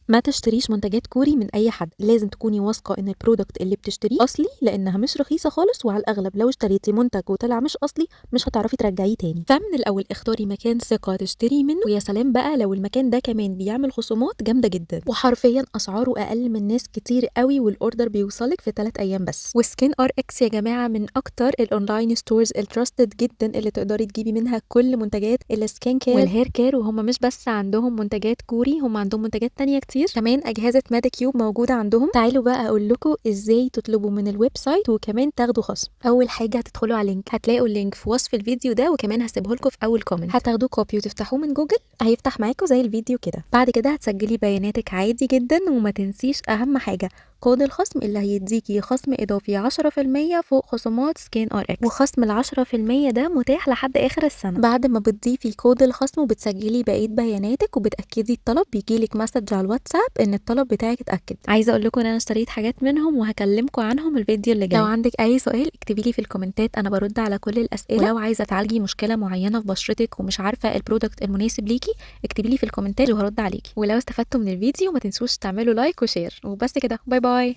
ما تشتريش منتجات كوري من اي حد، لازم تكوني واثقه ان البرودكت اللي بتشتريه اصلي، لانها مش رخيصه خالص، وعلى الاغلب لو اشتريتي منتج وطلع مش اصلي مش هتعرفي ترجعيه تاني. فمن الاول اختاري مكان ثقه تشتري منه، ويا سلام بقى لو المكان ده كمان بيعمل خصومات جامده جدا، وحرفيا اسعاره اقل من ناس كتير قوي، والاوردر بيوصلك في 3 ايام بس. وسكين ار اكس يا جماعه من اكتر الاونلاين ستورز التراستد جدا اللي تقدري تجيبي منها كل منتجات السكين كير والهير كير، وهم مش بس عندهم منتجات كوري، هم عندهم منتجات تانية كتير، كمان اجهزه ميديكيوب موجوده عندهم. تعالوا بقى اقول لكم ازاي تطلبوا من الويب سايت وكمان تاخدوا خصم. اول حاجه هتدخلوا على لينك، هتلاقوا اللينك في وصف الفيديو ده، وكمان هسيبه لكم في اول كومنت. هتاخدوه كوبي وتفتحوه من جوجل، هيفتح معاكم زي الفيديو كده. بعد كده هتسجلي بياناتك عادي جدا، وما تنسيش اهم حاجه كود الخصم اللي هيديكي خصم اضافي 10% فوق خصومات سكين ار اكس، وخصم ال10% ده متاح لحد اخر السنه. بعد ما بتضيفي كود الخصم وبتسجلي بقيه بياناتك وبتاكدي الطلب، بيجيلك مسج على الواتساب ان الطلب بتاعك اتاكد. عايزه اقول لكم ان انا اشتريت حاجات منهم وهكلمكم عنهم الفيديو اللي جاي. لو عندك اي سؤال اكتبي لي في الكومنتات، انا برد على كل الاسئله. ولو عايزه تعالجي مشكله معينه في بشرتك ومش عارفه البرودكت المناسب ليكي، اكتبي لي في الكومنتات وهرد عليكي. ولو استفدتوا من الفيديو ما تنسوش تعملوا لايك وشير، وبس كده، باي باي.